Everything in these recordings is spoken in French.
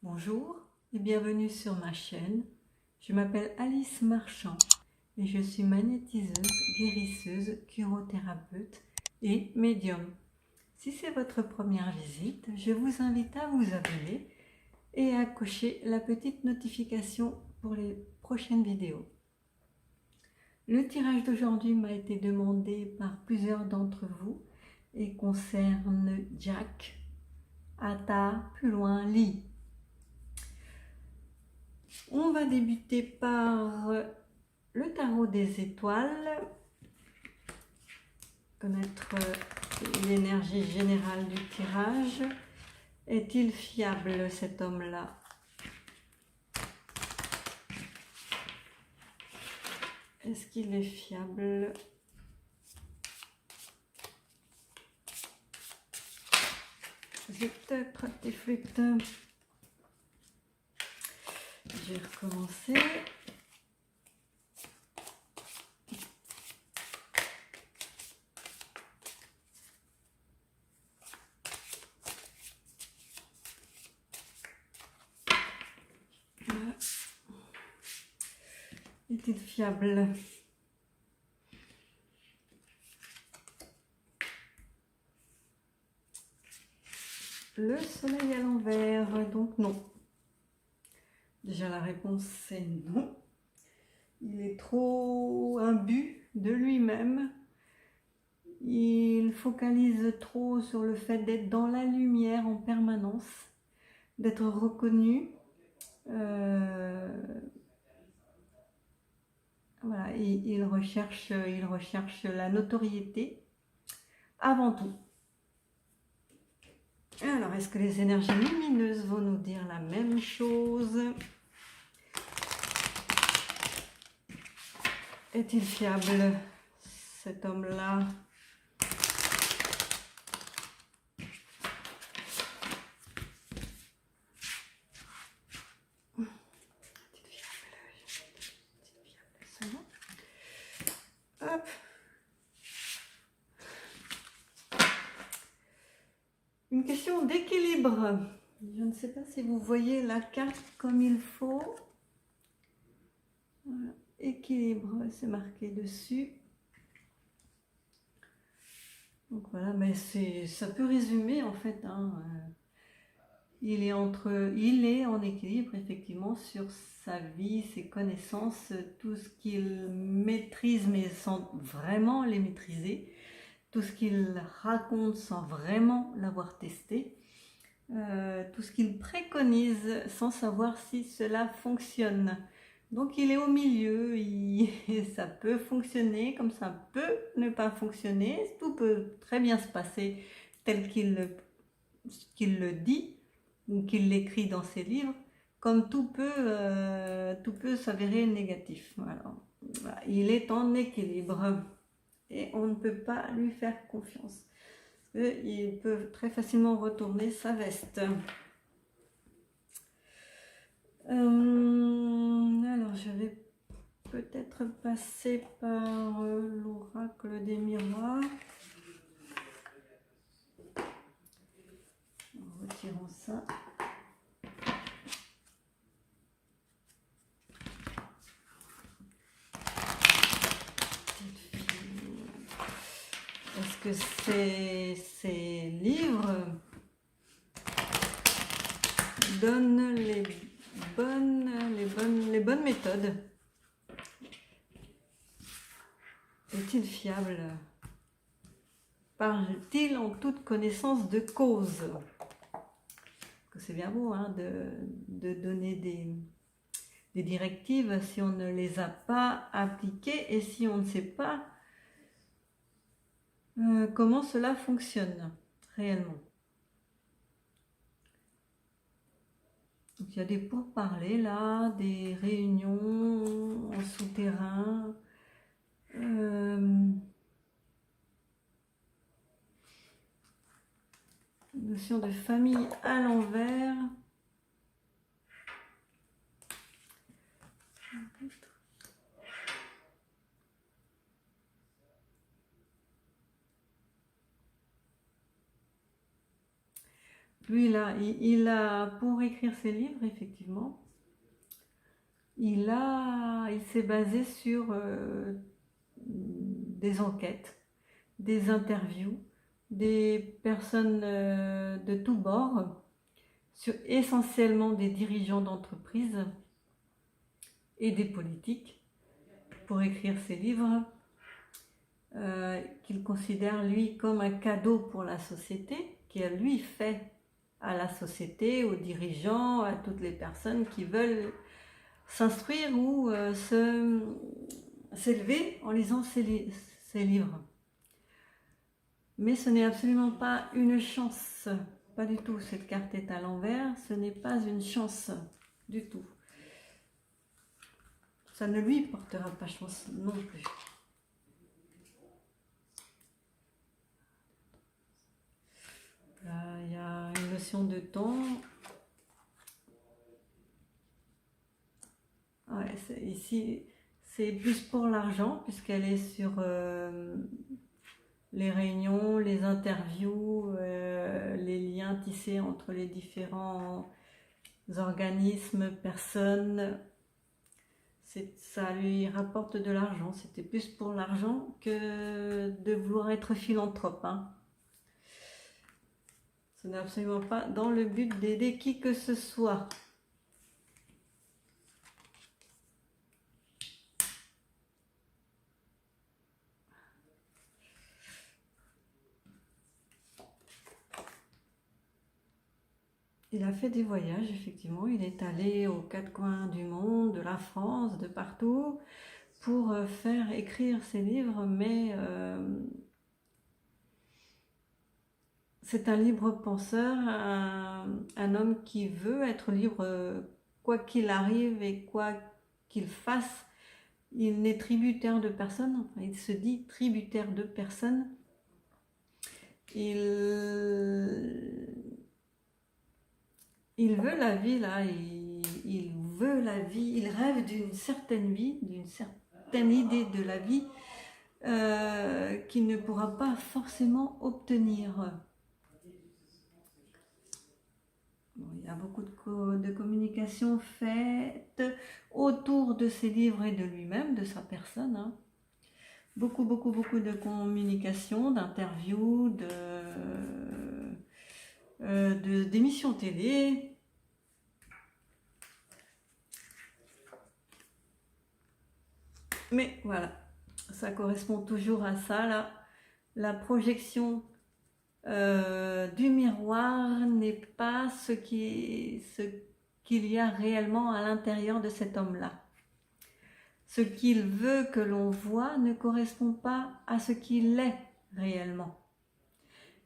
Bonjour et bienvenue sur ma chaîne. Je m'appelle Alice Marchand et je suis magnétiseuse, guérisseuse, chirothérapeute et médium. Si c'est votre première visite, je vous invite à vous abonner et à cocher la petite notification pour les prochaines vidéos. Le tirage d'aujourd'hui m'a été demandé par plusieurs d'entre vous et concerne Jack, Ata, plus loin, Lee. On va débuter par le tarot des étoiles, connaître l'énergie générale du tirage. Est-il fiable cet homme-là? Est-ce qu'il est fiable? Flûte, prêtez flûte. Je vais recommencer. Est-il fiable? Le soleil à l'envers, donc non. Déjà la réponse c'est non. Il est trop imbu de lui-même. Il focalise trop sur le fait d'être dans la lumière en permanence, d'être reconnu. Voilà, il recherche la notoriété avant tout. Alors, est-ce que les énergies lumineuses vont nous dire la même chose? Est-il fiable, cet homme-là? Hop. Une question d'équilibre. Je ne sais pas si vous voyez la carte comme il faut. Voilà. Équilibre, c'est marqué dessus. Donc voilà, mais ça peut résumer en fait. Il est en équilibre effectivement sur sa vie, ses connaissances, tout ce qu'il maîtrise mais sans vraiment les maîtriser, tout ce qu'il raconte sans vraiment l'avoir testé, tout ce qu'il préconise sans savoir si cela fonctionne. Donc il est au milieu, ça peut fonctionner comme ça peut ne pas fonctionner, tout peut très bien se passer tel qu'il le dit ou qu'il l'écrit dans ses livres, comme tout peut s'avérer négatif. Alors, voilà, il est en équilibre et on ne peut pas lui faire confiance. Il peut très facilement retourner sa veste. Alors, je vais peut-être passer par l'oracle des miroirs. Retirons ça. Est-ce que ces livres donnent les bonnes méthodes? Est-il fiable? Parle-t-il en toute connaissance de cause? C'est bien beau de donner des directives si on ne les a pas appliquées et si on ne sait pas comment cela fonctionne réellement. Donc, il y a des pourparlers là, des réunions en souterrain. Notion de famille à l'envers. lui, pour écrire ses livres, effectivement, il s'est basé sur des enquêtes, des interviews, des personnes de tous bords, sur essentiellement des dirigeants d'entreprises et des politiques, pour écrire ses livres, qu'il considère lui comme un cadeau pour la société, qu'il a lui fait à la société, aux dirigeants, à toutes les personnes qui veulent s'instruire ou s'élever en lisant ces livres. Mais ce n'est absolument pas une chance, pas du tout. Cette carte est à l'envers, ce n'est pas une chance du tout. Ça ne lui portera pas chance non plus. Là, il y a une notion de temps. Ouais, ici, c'est plus pour l'argent, puisqu'elle est sur les réunions, les interviews, les liens tissés entre les différents organismes, personnes. Ça lui rapporte de l'argent. C'était plus pour l'argent que de vouloir être philanthrope. Hein. Ce n'est absolument pas dans le but d'aider qui que ce soit. Il a fait des voyages, effectivement. Il est allé aux quatre coins du monde, de la France, de partout, pour faire écrire ses livres, mais c'est un libre penseur, un homme qui veut être libre quoi qu'il arrive et quoi qu'il fasse. Il n'est tributaire de personne, enfin, il se dit tributaire de personne. Il veut la vie là, il veut la vie, il rêve d'une certaine vie, d'une certaine idée de la vie qu'il ne pourra pas forcément obtenir. Bon, il y a beaucoup de communication faite autour de ses livres et de lui-même, de sa personne. Hein. Beaucoup de communication, d'interviews, d'émissions télé. Mais voilà, ça correspond toujours à ça là. La projection du miroir n'est pas ce qu'il y a réellement à l'intérieur de cet homme-là. Ce qu'il veut que l'on voit ne correspond pas à ce qu'il est réellement.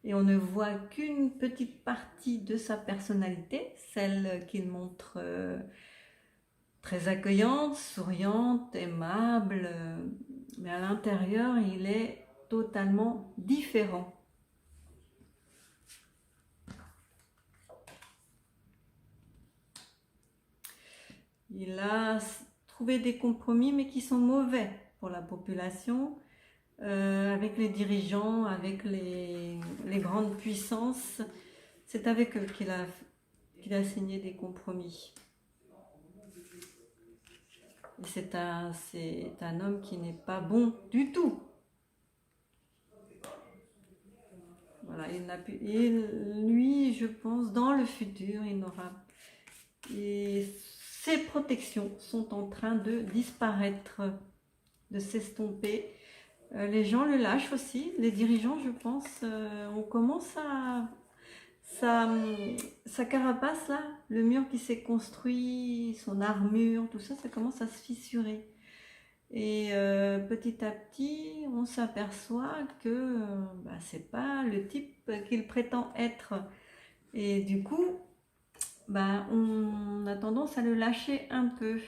Et on ne voit qu'une petite partie de sa personnalité, celle qu'il montre très accueillante, souriante, aimable, mais à l'intérieur, il est totalement différent. Il a trouvé des compromis, mais qui sont mauvais pour la population, avec les dirigeants, avec les grandes puissances. C'est avec eux qu'il a signé des compromis. C'est un homme qui n'est pas bon du tout. Voilà, lui, je pense, dans le futur, il n'aura... Et ses protections sont en train de disparaître, de s'estomper. Les gens le lâchent aussi, les dirigeants, je pense. On commence à... Sa carapace, là, le mur qui s'est construit, son armure, tout ça, ça commence à se fissurer. Et petit à petit, on s'aperçoit que c'est pas le type qu'il prétend être. Et du coup, on a tendance à le lâcher un peu.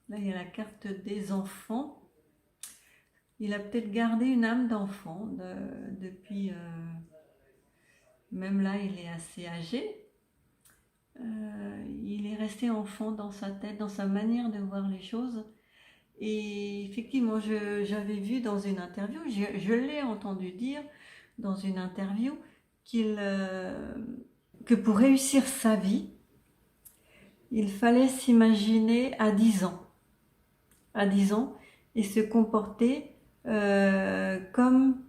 Là, il y a la carte des enfants. Il a peut-être gardé une âme d'enfant depuis... même là, il est assez âgé. Il est resté enfant dans sa tête, dans sa manière de voir les choses. Et effectivement, j'avais vu dans une interview, je l'ai entendu dire dans une interview, que pour réussir sa vie, il fallait s'imaginer à 10 ans. À 10 ans, et se comporter comme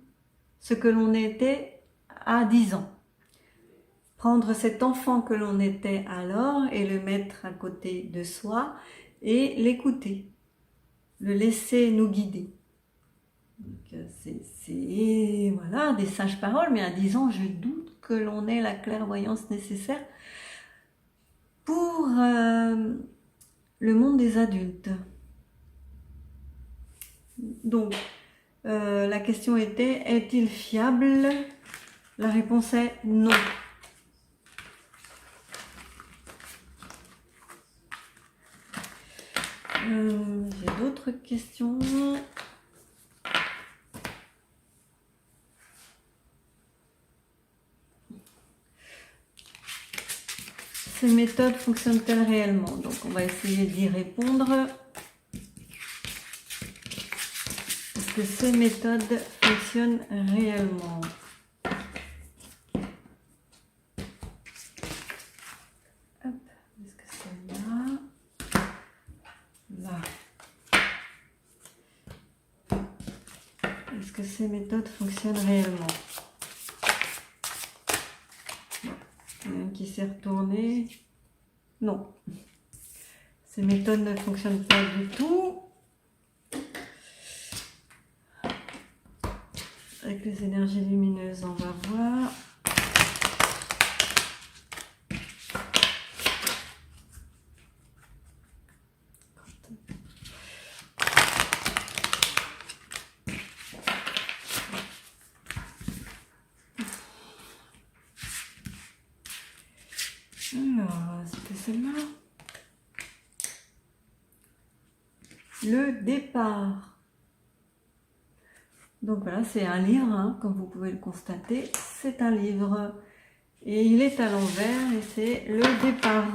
ce que l'on était à 10 ans. Prendre cet enfant que l'on était alors et le mettre à côté de soi et l'écouter, le laisser nous guider. C'est voilà, des sages paroles, mais à 10 ans, je doute que l'on ait la clairvoyance nécessaire pour le monde des adultes. Donc, la question était, est-il fiable? La réponse est non. J'ai d'autres questions. Ces méthodes fonctionnent-elles réellement? Donc on va essayer d'y répondre. Est-ce que ces méthodes fonctionnent réellement? Hop, est-ce que c'est là? Là. Est-ce que ces méthodes fonctionnent réellement? Il y en a un qui s'est retourné. Non. Ces méthodes ne fonctionnent pas du tout. Avec les énergies lumineuses, on va voir. Alors, c'était celle-là. Le départ. Donc voilà, c'est un livre, hein, comme vous pouvez le constater. C'est un livre. Et il est à l'envers et c'est le départ.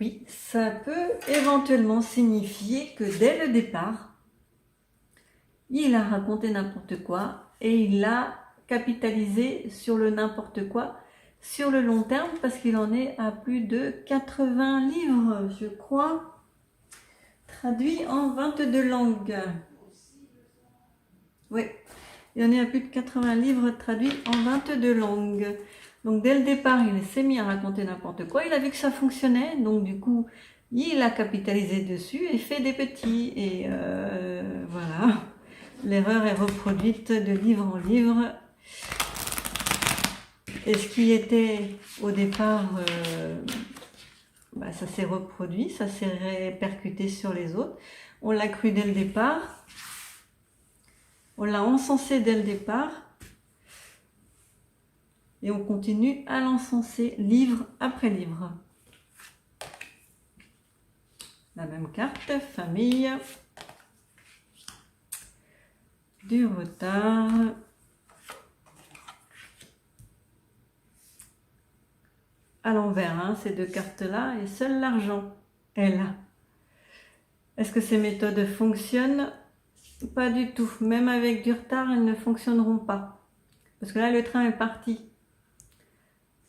Oui, ça peut éventuellement signifier que dès le départ, il a raconté n'importe quoi et il a capitalisé sur le n'importe quoi sur le long terme parce qu'il en est à plus de 80 livres, je crois, traduits en 22 langues. Oui, il en est à plus de 80 livres traduits en 22 langues. Donc dès le départ, il s'est mis à raconter n'importe quoi. Il a vu que ça fonctionnait, donc du coup, il a capitalisé dessus et fait des petits. Et voilà, l'erreur est reproduite de livre en livre. Et ce qui était au départ, ça s'est reproduit, ça s'est répercuté sur les autres. On l'a cru dès le départ. On l'a encensé dès le départ. Et on continue à l'encenser livre après livre. La même carte, famille. Du retard. À l'envers, hein, ces deux cartes-là, et seul l'argent est là. Est-ce que ces méthodes fonctionnent? Pas du tout. Même avec du retard, elles ne fonctionneront pas. Parce que là, le train est parti.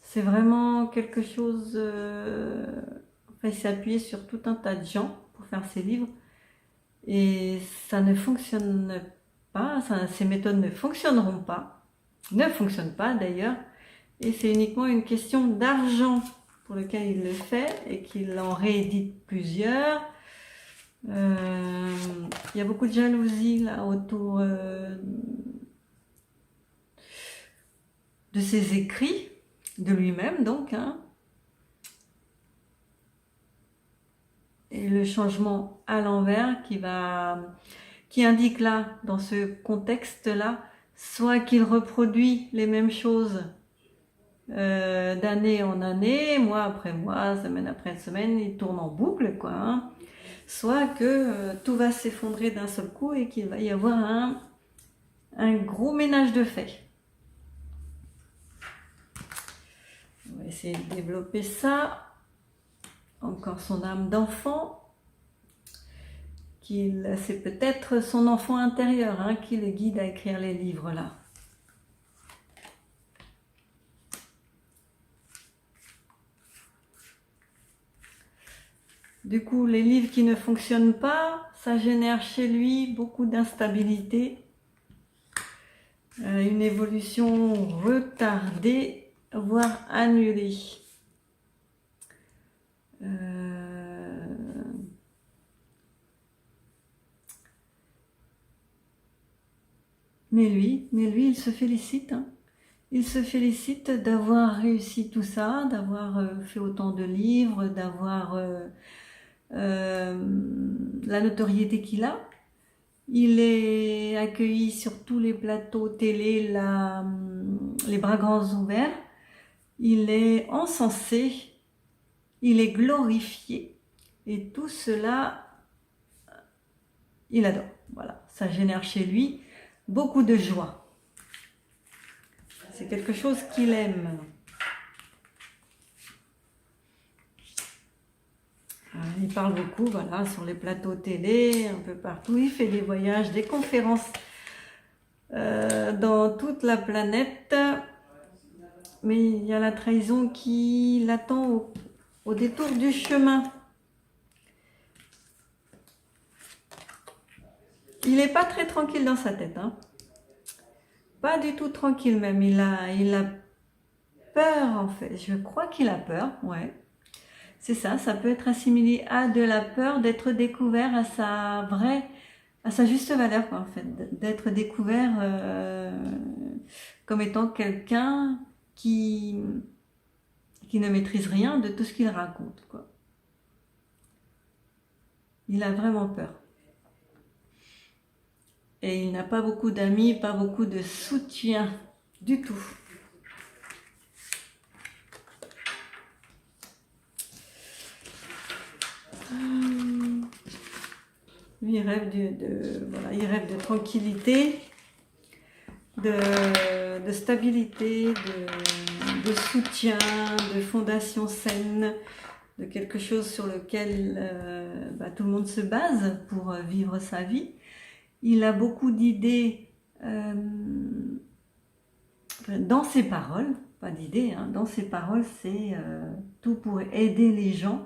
C'est vraiment quelque chose... il s'est appuyé sur tout un tas de gens pour faire ces livres. Et ça ne fonctionne pas. Ces méthodes ne fonctionneront pas. Ne fonctionnent pas d'ailleurs. Et c'est uniquement une question d'argent pour lequel il le fait et qu'il en réédite plusieurs. Il y a beaucoup de jalousie là autour de ses écrits, de lui-même donc. Hein. Et le changement à l'envers qui indique là, dans ce contexte-là, soit qu'il reproduit les mêmes choses d'année en année, mois après mois, semaine après semaine, il tourne en boucle, quoi. Hein. Soit que tout va s'effondrer d'un seul coup et qu'il va y avoir un gros ménage de fait. On va essayer de développer ça. Encore son âme d'enfant. C'est peut-être son enfant intérieur hein, qui le guide à écrire les livres là. Du coup, les livres qui ne fonctionnent pas, ça génère chez lui beaucoup d'instabilité, une évolution retardée, voire annulée. Mais lui, il se félicite. Hein. Il se félicite d'avoir réussi tout ça, d'avoir fait autant de livres, d'avoir la notoriété qu'il a. Il est accueilli sur tous les plateaux télé, les bras grands ouverts. Il est encensé, il est glorifié. Et tout cela, il adore. Voilà, ça génère chez lui beaucoup de joie. C'est quelque chose qu'il aime. Il parle beaucoup, voilà, sur les plateaux télé, un peu partout. Il fait des voyages, des conférences dans toute la planète. Mais il y a la trahison qui l'attend au détour du chemin. Il n'est pas très tranquille dans sa tête. Hein. Pas du tout tranquille même. Il a peur en fait. Je crois qu'il a peur, ouais. C'est ça, ça peut être assimilé à de la peur d'être découvert à sa juste valeur, quoi, en fait. D'être découvert comme étant quelqu'un qui ne maîtrise rien de tout ce qu'il raconte, quoi. Il a vraiment peur. Et il n'a pas beaucoup d'amis, pas beaucoup de soutien du tout. Lui, il rêve il rêve de tranquillité, de stabilité, de soutien, de fondation saine, de quelque chose sur lequel tout le monde se base pour vivre sa vie. Il a beaucoup d'idées dans ses paroles, pas d'idées, hein, dans ses paroles, c'est tout pour aider les gens,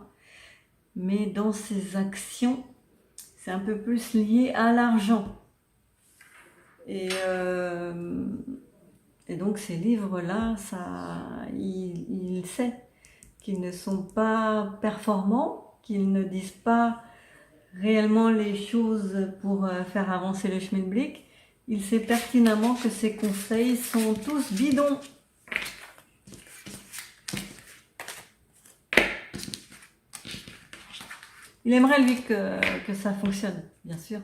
mais dans ses actions, c'est un peu plus lié à l'argent. Et donc ces livres-là, il sait qu'ils ne sont pas performants, qu'ils ne disent pas réellement les choses pour faire avancer le schmilblick. Il sait pertinemment que ses conseils sont tous bidons. Il aimerait lui que ça fonctionne, bien sûr.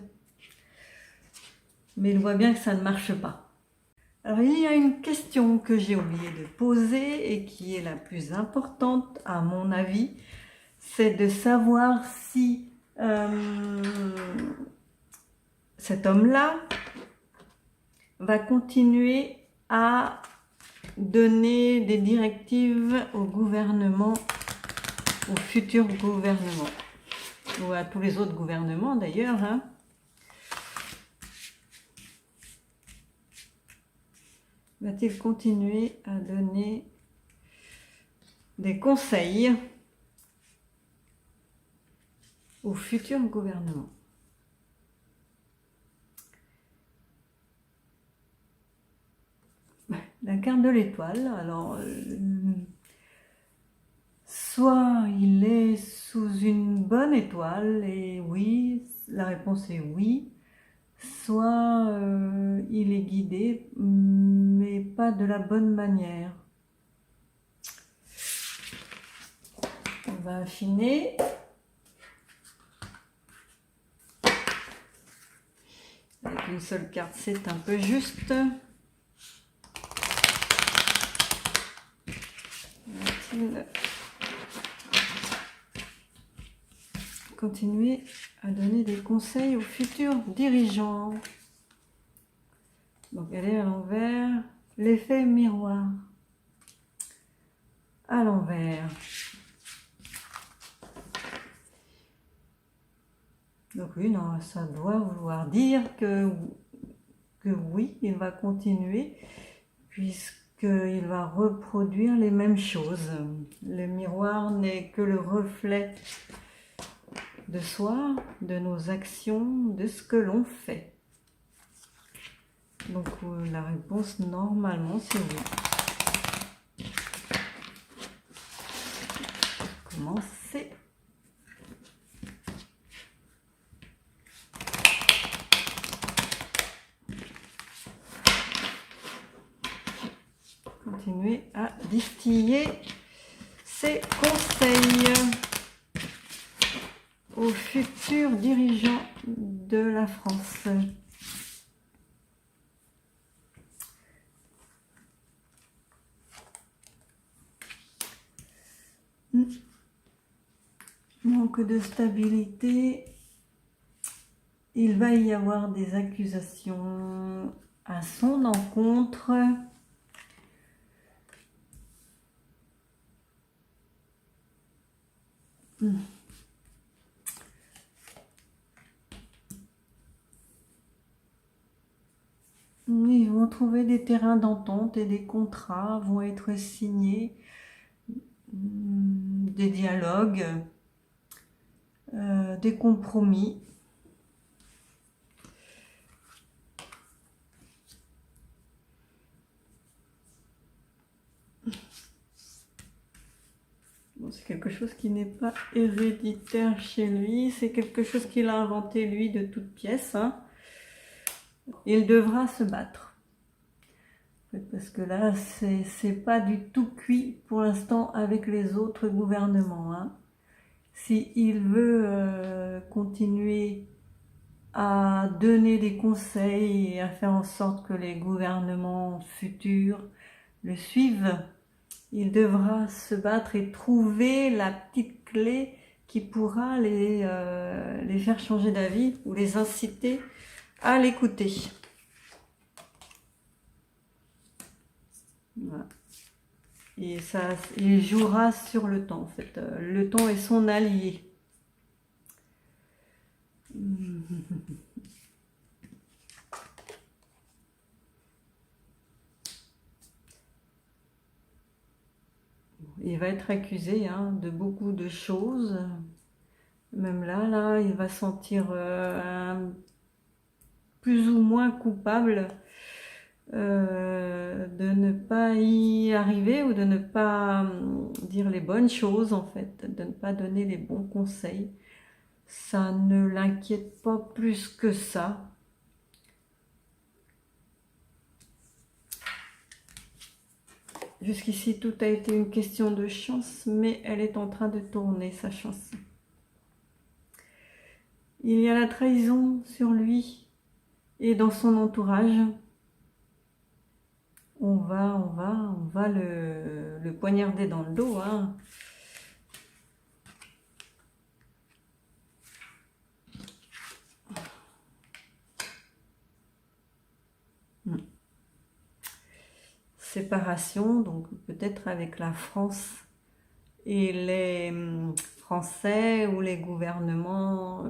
Mais il voit bien que ça ne marche pas. Alors il y a une question que j'ai oublié de poser et qui est la plus importante à mon avis, c'est de savoir si cet homme-là va continuer à donner des directives au gouvernement, au futur gouvernement, ou à tous les autres gouvernements d'ailleurs, hein. Va-t-il continuer à donner des conseils au futur gouvernement? La carte de l'étoile, alors soit il est sous une bonne étoile, et oui, la réponse est oui, soit il est guidé, mais pas de la bonne manière. On va affiner. Avec une seule carte, c'est un peu juste. Va-t-il continuer à donner des conseils aux futurs dirigeants? Donc elle est à l'envers. L'effet miroir. À l'envers. Donc oui, non, ça doit vouloir dire que oui, il va continuer, puisqu'il va reproduire les mêmes choses. Le miroir n'est que le reflet de soi, de nos actions, de ce que l'on fait. Donc la réponse normalement c'est oui. Commencer. Continuer à distiller ces conseils aux futurs dirigeants de la France. Manque de stabilité. Il va y avoir des accusations à son encontre. Ils vont trouver des terrains d'entente et des contrats vont être signés, des dialogues, des compromis. Bon, c'est quelque chose qui n'est pas héréditaire chez lui, c'est quelque chose qu'il a inventé lui de toutes pièces. Hein. Il devra se battre. Parce que là, c'est pas du tout cuit pour l'instant avec les autres gouvernements. Hein. S'il veut continuer à donner des conseils et à faire en sorte que les gouvernements futurs le suivent, il devra se battre et trouver la petite clé qui pourra les faire changer d'avis ou les inciter à l'écouter. Voilà. Et ça, il jouera sur le temps en fait. Le temps est son allié. Il va être accusé hein, de beaucoup de choses. Même là, il va sentir plus ou moins coupable de ne pas y arriver ou de ne pas dire les bonnes choses en fait, de ne pas donner les bons conseils. Ça ne l'inquiète pas plus que ça. Jusqu'ici, tout a été une question de chance, mais elle est en train de tourner, sa chance. Il y a la trahison sur lui et dans son entourage. On va le poignarder dans le dos. Hein. Séparation, donc peut-être avec la France et les Français ou les gouvernements,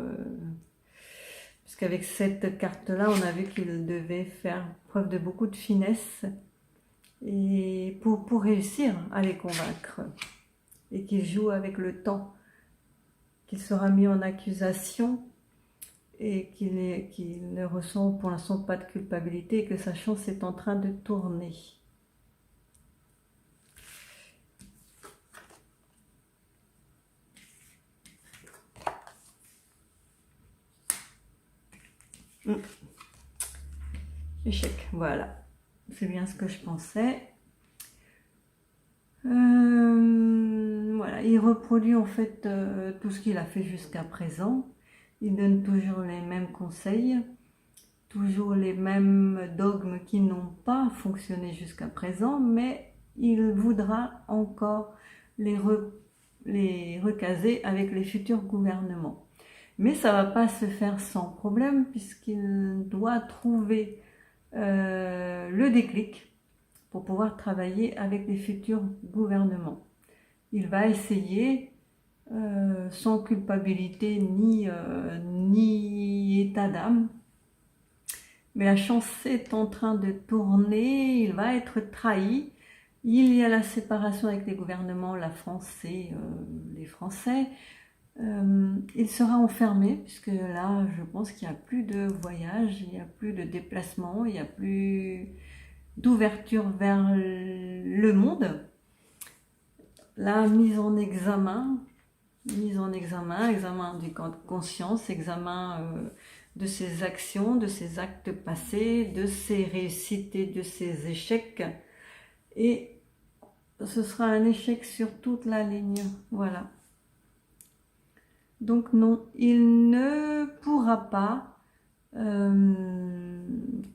puisqu'avec cette carte-là, on a vu qu'il devait faire preuve de beaucoup de finesse et pour réussir à les convaincre, et qu'il joue avec le temps, qu'il sera mis en accusation et qu'il ne ressent pour l'instant pas de culpabilité et que sa chance est en train de tourner. Échec, voilà. C'est bien ce que je pensais. Voilà, il reproduit en fait tout ce qu'il a fait jusqu'à présent. Il donne toujours les mêmes conseils, toujours les mêmes dogmes qui n'ont pas fonctionné jusqu'à présent, mais il voudra encore les recaser avec les futurs gouvernements. Mais ça ne va pas se faire sans problème puisqu'il doit trouver le déclic pour pouvoir travailler avec les futurs gouvernements. Il va essayer sans culpabilité ni état d'âme. Mais la chance est en train de tourner, il va être trahi. Il y a la séparation avec les gouvernements, la France et les Français. il sera enfermé, puisque là, je pense qu'il n'y a plus de voyage, il n'y a plus de déplacement, il n'y a plus d'ouverture vers le monde. La examen du conscience, examen de ses actions, de ses actes passés, de ses réussites et de ses échecs. Et ce sera un échec sur toute la ligne, voilà. Donc non, il ne pourra pas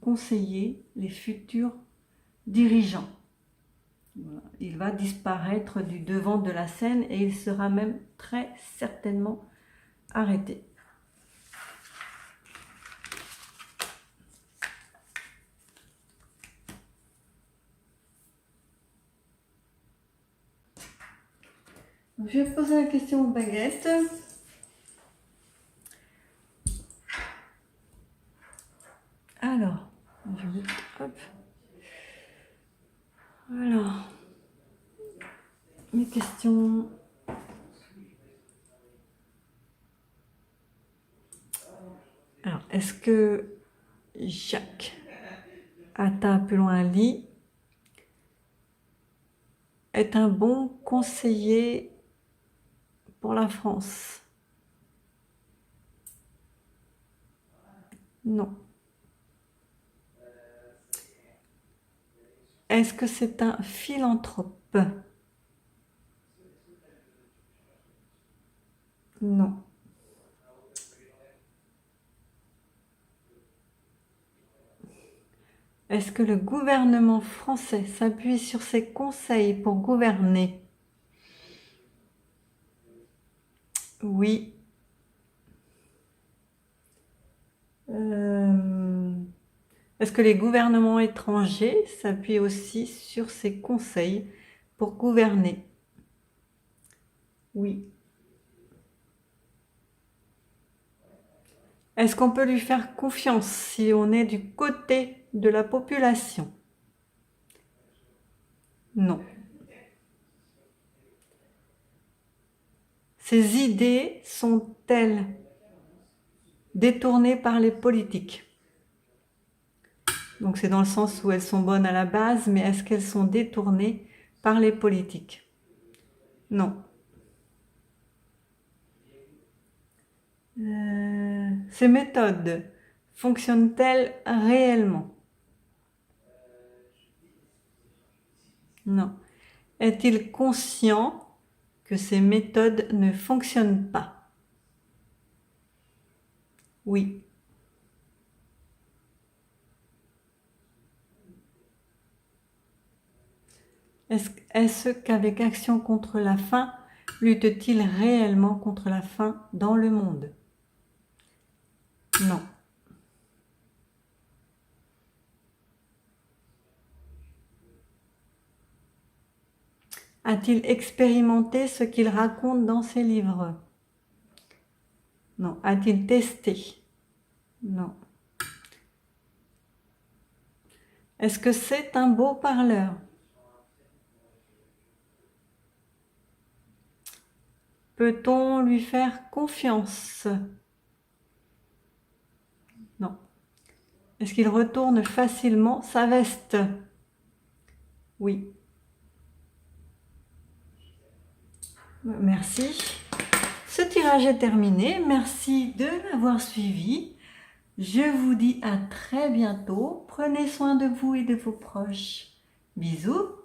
conseiller les futurs dirigeants. Voilà. Il va disparaître du devant de la scène et il sera même très certainement arrêté. Je vais poser la question aux baguettes. Alors, je vais... Hop. Alors, mes questions. Alors, est-ce que Jacques Attapelon-Ali est un bon conseiller pour la France? Non. Est-ce que c'est un philanthrope? Non. Est-ce que le gouvernement français s'appuie sur ses conseils pour gouverner? Oui. Est-ce que les gouvernements étrangers s'appuient aussi sur ses conseils pour gouverner? Oui. Est-ce qu'on peut lui faire confiance si on est du côté de la population? Non. Ses idées sont-elles détournées par les politiques? Donc c'est dans le sens où elles sont bonnes à la base, mais est-ce qu'elles sont détournées par les politiques? Non. Ces méthodes fonctionnent-elles réellement? Non. Est-il conscient que ces méthodes ne fonctionnent pas? Oui. Est-ce qu'avec Action contre la faim, lutte-t-il réellement contre la faim dans le monde? Non. A-t-il expérimenté ce qu'il raconte dans ses livres? Non. A-t-il testé? Non. Est-ce que c'est un beau parleur? Peut-on lui faire confiance? Non. Est-ce qu'il retourne facilement sa veste? Oui. Merci. Ce tirage est terminé. Merci de l'avoir suivi. Je vous dis à très bientôt. Prenez soin de vous et de vos proches. Bisous.